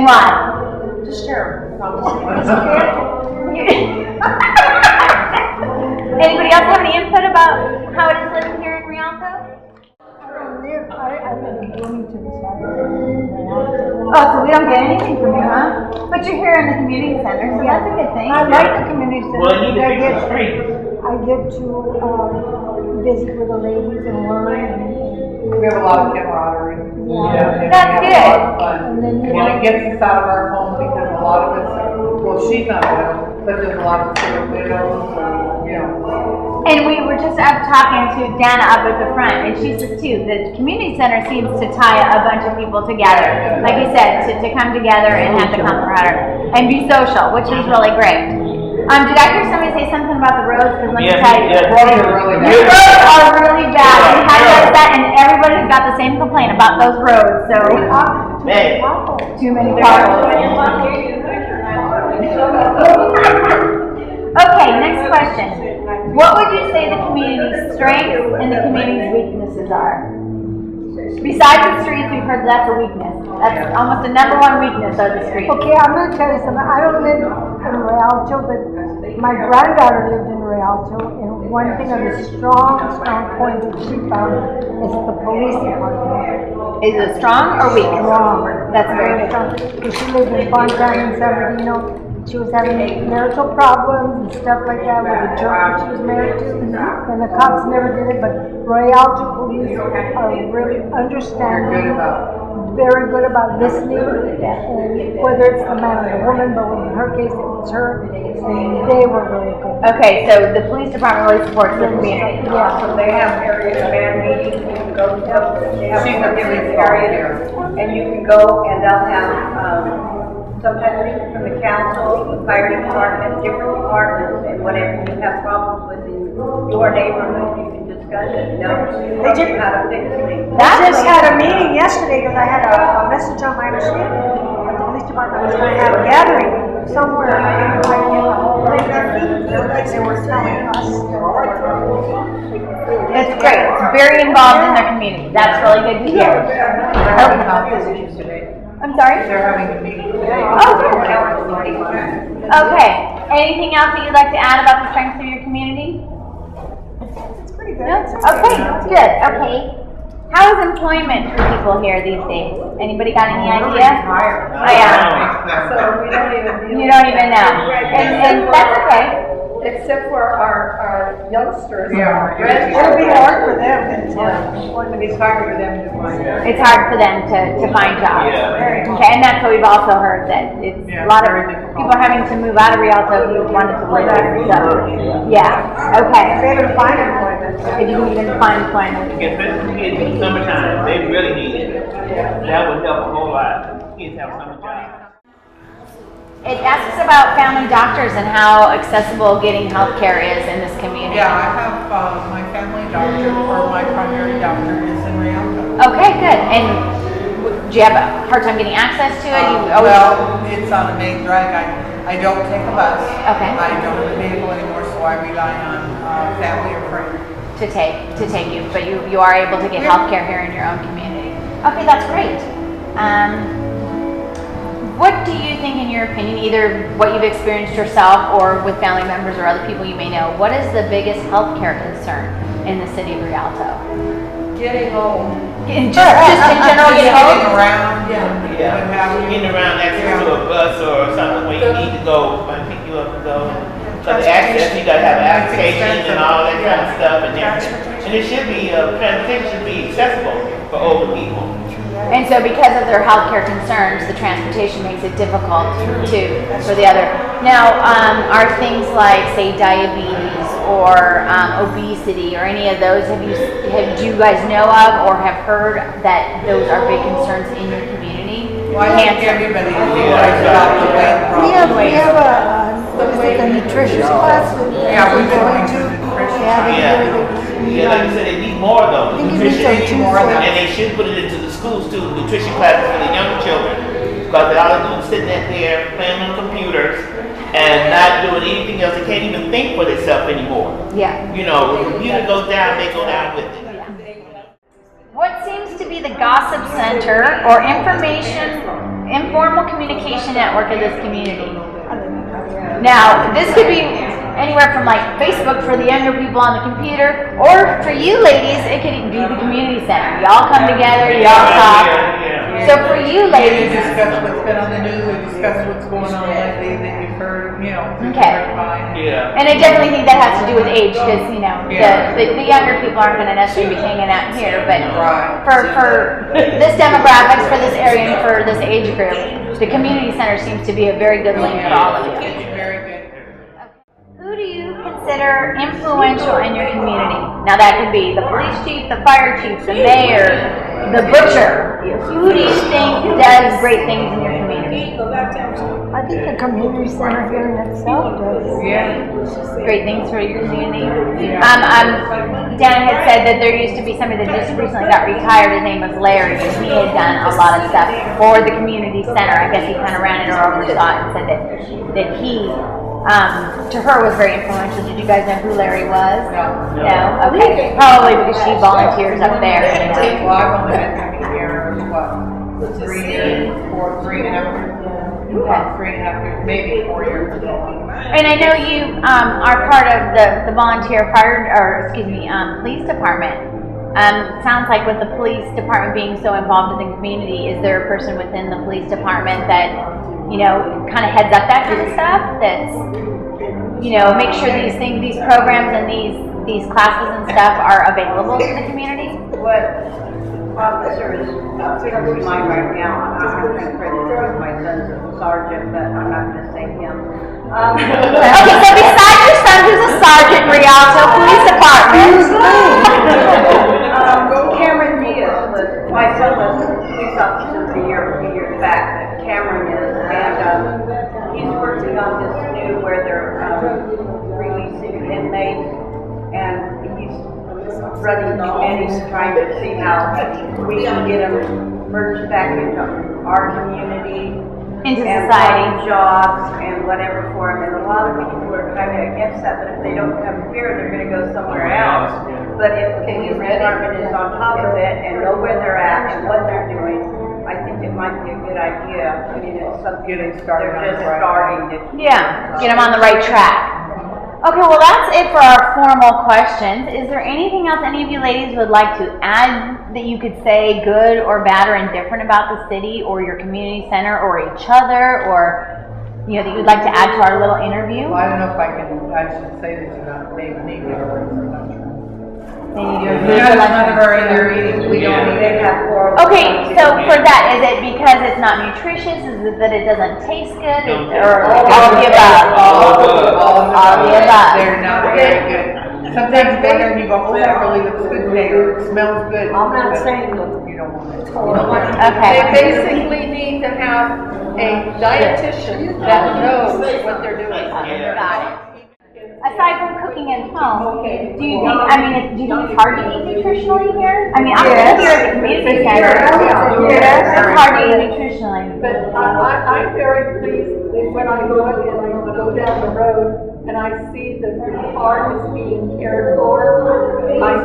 what? Just share. Anybody else have any input about how it is living here in Rialto? I live in Bloomington, Oh, so we don't get anything from you, huh? But you're here in the community center, so that's a good thing. I like the community center. Well, you need to fix the streets. I get to visit with the ladies and learn. We have a lot of camaraderie. Yeah. That's good. And then It gets us out of our home because a lot of us, well, she's not widow, but there's a lot of us who are widows, And we were just up talking to Dana up at the front, and she said too, the community center seems to tie a bunch of people together. Like you said, to come together and have the camaraderie and be social, which is really great. Did I hear somebody say something about the roads? Because let me tell you, Yeah. roads are really the roads are really bad. We had that, and everybody's got the same complaint about those roads. So Man. too many cars. Okay, next question. What would you say the community's strengths and the community's weaknesses are? Besides the streets, we've heard that's a weakness. That's almost the number one weakness of the streets. Okay, I'm going to tell you something. I don't live in Rialto, but my granddaughter lived in Rialto, and one thing of the strong points that she found is the police department. Is it strong or weak? Strong. That's very good. strong. Because she lived in Fontana and San Bernardino. She was having marital problems and stuff like that with the jerk she was married to, and the cops never did it. But Rialto police are really understanding, very good about listening, and whether it's the man or the woman, but in her case it was her, and they were really good. Okay, so the police department really supports the community. Yeah. So they have area command meetings, you can go to them, they have different areas, and you can go and they'll have, sometimes people from the council, the fire department, different departments, and whatever you have problems with in your neighborhood, you can discuss it, and they'll tell you how to fix it. I just had a meeting yesterday because I had a message on my machine that the police department was going to have a gathering somewhere. I can't quite get the whole thing. They were telling us. It's great. It's very involved in their community. That's really good to hear. I'm sorry? They're having a meeting today. Oh, good. Okay. Anything else that you'd like to add about the strengths of your community? It's pretty good. No? Okay, good. Okay. How is employment for people here these days? Anybody got any idea? Oh, yeah. So we don't even. You don't even know. And that's okay. Except for our youngsters. Yeah. It'll be hard for them. It's hard for them to find out. It's hard for them to find jobs. Yeah. Okay, and that's what we've also heard, that it's a lot of people are having to move out of Rialto who wanted to live here. So, yeah, okay. They're able to find employment. If you can even find employment. Especially kids in the summertime, they really need it. That would help a whole lot. Kids have summer jobs. It asks about family doctors and how accessible getting health care is in this community. Yeah, I have, my family doctor, or my primary doctor is in Rialto. Okay, good. And do you have a hard time getting access to it? Well, it's on a main drag. I don't take a bus. Okay. I don't have a vehicle anymore, so I rely on family or friends. to take you, but you are able to get health care here in your own community. Okay, that's great. What do you think, in your opinion, either what you've experienced yourself or with family members or other people you may know, what is the biggest healthcare concern in the city of Rialto? Getting home. Just in general, getting Getting home? around. Yeah, getting around access to a bus or something where you need to go, I pick you up and go. So the access, you gotta have applications and all that kind of stuff, and it should be, transportation should be accessible for older people. And so because of their healthcare concerns, the transportation makes it difficult for the other. Now, are things like, say, diabetes or obesity or any of those, do you guys know of or have heard that those are big concerns in your community? Well, I think everybody knows about the weight problem. We have a nutrition class. Yeah, we've been going to nutrition. Yeah, like you said, they need more though. I think it Nutrition, needs some more. and they should put it into the schools too, nutrition classes for the younger children. Because all they do is sitting there playing on computers and not doing anything else. They can't even think for themselves anymore. Yeah. You know, the computer goes down, they go down with it. What seems to be the gossip center or information informal communication network of this community. Now, this could be anywhere from like Facebook for the younger people on the computer, or for you ladies, it could be the community center. Y'all come together, y'all talk. So for you ladies, We discuss what's been on the news, we discuss what's going on lately that you've heard, you know, through the Okay. grapevine. Yeah. and I definitely think that has to do with age, because you know Yeah. the younger people aren't going to necessarily be hanging out here, but Right. for this demographics, for this area, and for this age group, the community center seems to be a very good link for all of you. Very good. Who do you consider influential in your community? Now that could be the police chief, the fire chief, the mayor, the butcher. Who do you think does great things in your community? I think the community center here in itself does. Yeah. Great things for your community. Dan had said that there used to be somebody that just recently got retired. His name was Larry, and he had done a lot of stuff for the community center. I guess he kind of ran it or oversaw it and said that he, to her, was very influential. Did you guys know who Larry was? No. No? Okay. Probably because she volunteers up there. You know. Well, I've only had him here, what, 3 years, 3.5 years? About 3.5 years, maybe 4 years. And I know you are part of the volunteer police department. Sounds like with the police department being so involved in the community, is there a person within the police department that, you know, kind of heads up that kind of stuff? That's, you know, make sure these programs and these classes and stuff are available to the community? What officers come to mind right now, I'm not going to prejudice my son's a sergeant, but I'm not going to say him. Okay, so besides your son who's a sergeant in Rialto Police Department. Cameron Diaz my son was a police officer of the year a few years back, but Cameron is, and he's working on this new where they're releasing inmates, and he's running committees trying to see how we can get them merged back into our community. Into And society. find jobs and whatever for them, and a lot of people are kind of against that, but if they don't come here, they're gonna go somewhere else. But if the police department is on top of it and know where they're at and what they're doing, I think it might be a good idea. I mean, it's something Getting started they're on just the right starting to. Yeah, get them on the right track. Okay, well that's it for our formal questions. Is there anything else any of you ladies would like to add that you could say good or bad or indifferent about the city or your community center or each other, or, you know, that you'd like to add to our little interview? Well, I don't know if I should say this or not, they need to or not true. They need to We have none of our other meetings, we don't need They it. have four. Okay, so for that, is it because it's not nutritious? Is it that it doesn't taste good? Or all of the above? All of the above. They're not very good. Sometimes you go there and you go, oh, that really looks good today, or it smells good. I'm not saying that. You don't want it. Okay. They basically need to have a dietitian that knows what they're doing. Got it. Aside from cooking at home, do you think it's hard to eat nutritionally here? I mean, I'm here at the community center. It's hard to eat nutritionally. But I'm very pleased when I look and I go down the road and I see that the park is being cared for. I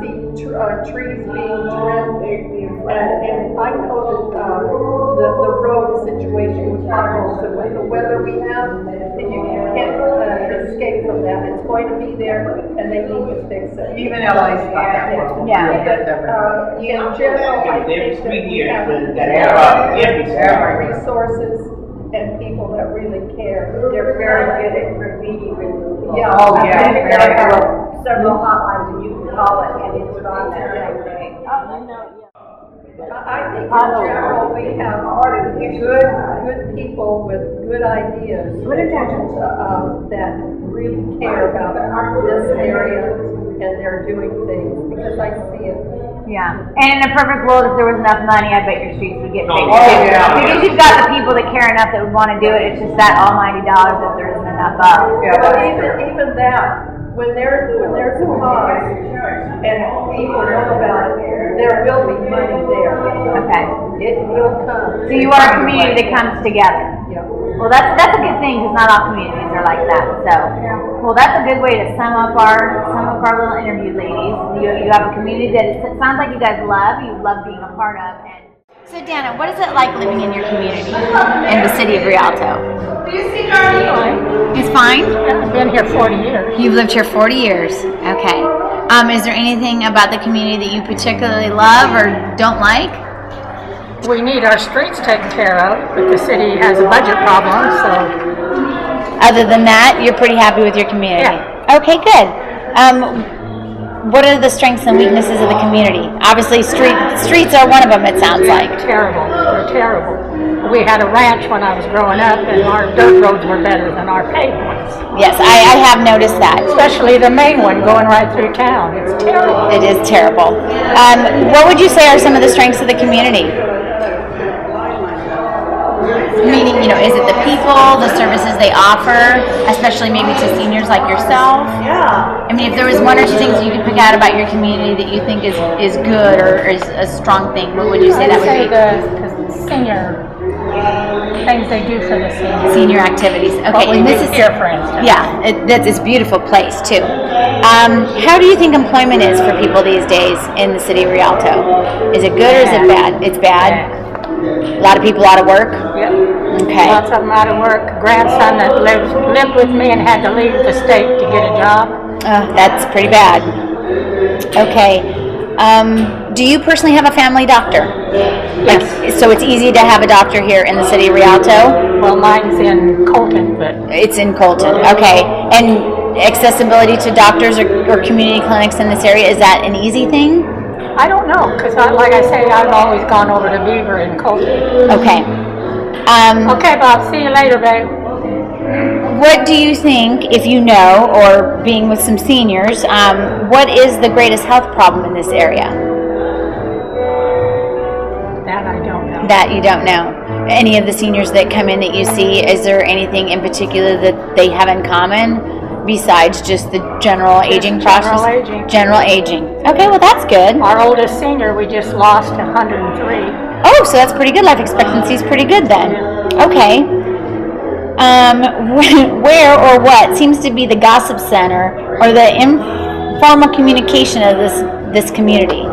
see trees being trimmed, and I know that the road situation is horrible. So with the weather we have, that you can't escape from that. It's going to be there, and they need to fix it. Even LA's got that problem. Yeah. But in general, I think that we have resources and people that really care. They're very good at graffiti removal. Yeah. Oh, yeah, I think very they have good. several hotlines and you can call it and it's gone that same day. I think in general, we have good people with good ideas. Good intentions. That really care about this area and they're doing things, because I see it. Yeah, and in a perfect world, if there was enough money, I bet your streets would get fixed. Oh, yeah. Because you've got the people that care enough that would want to do it. It's just that almighty dollar that there isn't enough of. Yeah, But that's true. even that, when there's a cause and people know about it, there will be money there. Okay. It will come. So you are a community that comes together. Yeah. Well, that's a good thing, because not all communities are like that. So, well, that's a good way to sum up our little interview, ladies. You have a community that it sounds like you guys love. You love being a part of, and So Dana, what is it like living in your community in the city of Rialto? It's fine? I've been here 40 years. You've lived here 40 years. Okay. Is there anything about the community that you particularly love or don't like? We need our streets taken care of, but the city has a budget problem, so. Other than that, you're pretty happy with your community? Yeah. Okay, good. What are the strengths and weaknesses of the community? Obviously, streets are one of them, it sounds like. Terrible. They're terrible. We had a ranch when I was growing up, and our dirt roads were better than our paved ones. Yes, I have noticed that. Especially the main one going right through town. It's terrible. It is terrible. What would you say are some of the strengths of the community? Meaning, is it the people, the services they offer, especially maybe to seniors like yourself? Yeah. I mean, if there was one or two things you could pick out about your community that you think is good or is a strong thing, what would you say that would be? The senior things they do for the seniors. Senior activities. Okay, What we and do this is here, for instance. yeah, that's a beautiful place too. How do you think employment is for people these days in the city of Rialto? Is it good or is it bad? It's bad. A lot of people out of work. Yep. Okay. Lots of them out of work. Grandson that lived with me and had to leave the state to get a job. That's pretty bad. Okay. Do you personally have a family doctor? Yes. So it's easy to have a doctor here in the city of Rialto? Well, mine's in Colton, but It's in Colton. Okay. And accessibility to doctors or community clinics in this area, is that an easy thing? I don't know, because like I say, I've always gone over to Beaver in Colton. Okay. Okay, Bob, see you later, babe. What do you think, if you know, or being with some seniors, what is the greatest health problem in this area? That I don't know. That you don't know. Any of the seniors that come in that you see, is there anything in particular that they have in common besides just the general aging process? General aging. General aging. Okay, well that's good. Our oldest senior, we just lost 103. Oh, so that's pretty good. Life expectancy is pretty good then. Okay. Where or what seems to be the gossip center or the informal communication of this community?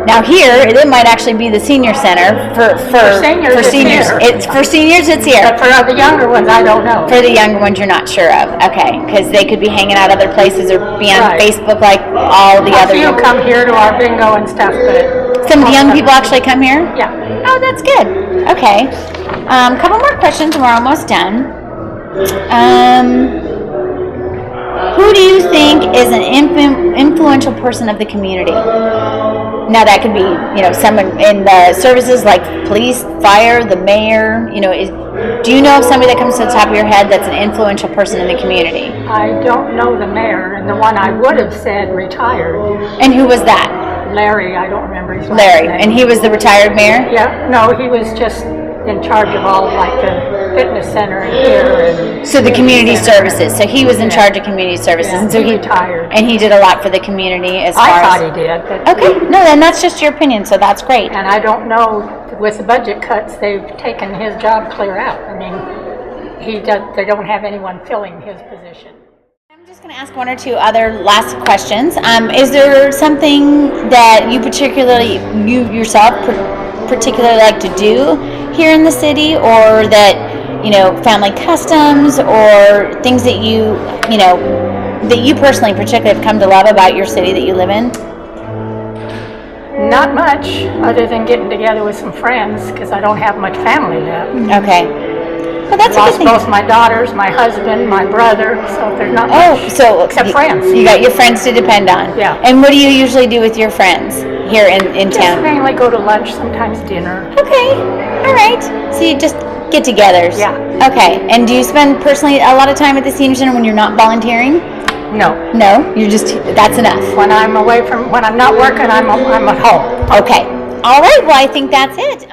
Now here, it might actually be the senior center for seniors, it's seniors. here. It's for seniors. It's here. But for the younger ones, I don't know. For the younger ones, you're not sure of. Okay, because they could be hanging out other places or be on Right. Facebook like all the A other. few come here to our bingo and stuff, but Some of the young people actually come here. yeah. Oh, that's good. Okay. Couple more questions and we're almost done. Who do you think is an influential person of the community? Now that could be, someone in the services like police, fire, the mayor. Do you know of somebody that comes to the top of your head that's an influential person in the community? I don't know the mayor, and the one I would have said retired. And who was that? Larry, I don't remember his last Larry. name. And he was the retired mayor? Yeah, no, he was just in charge of all like the fitness center and here and. So the community services. So he was in charge of community services, Yeah, and so he retired. And he did a lot for the community as far I as. thought he did, but. Okay, no, then that's just your opinion, so that's great. And I don't know, with the budget cuts, they've taken his job clear out. I mean, they don't have anyone filling his position. I'm just going to ask one or two other last questions. Is there something that you yourself particularly like to do here in the city, or that, family customs or things that you personally particularly have come to love about your city that you live in? Not much, other than getting together with some friends, because I don't have much family left. Okay. Well, that's a good Lost thing. both my daughters, my husband, my brother, so there's not much. Except friends. You got your friends to depend on. Yeah. And what do you usually do with your friends here in Just town? mainly go to lunch, sometimes dinner. Okay. All right. So you just get-togethers. Yeah. Okay. And do you spend personally a lot of time at the senior center when you're not volunteering? No. No. That's enough. When I'm not working, I'm at home. Okay. All right. Well, I think that's it.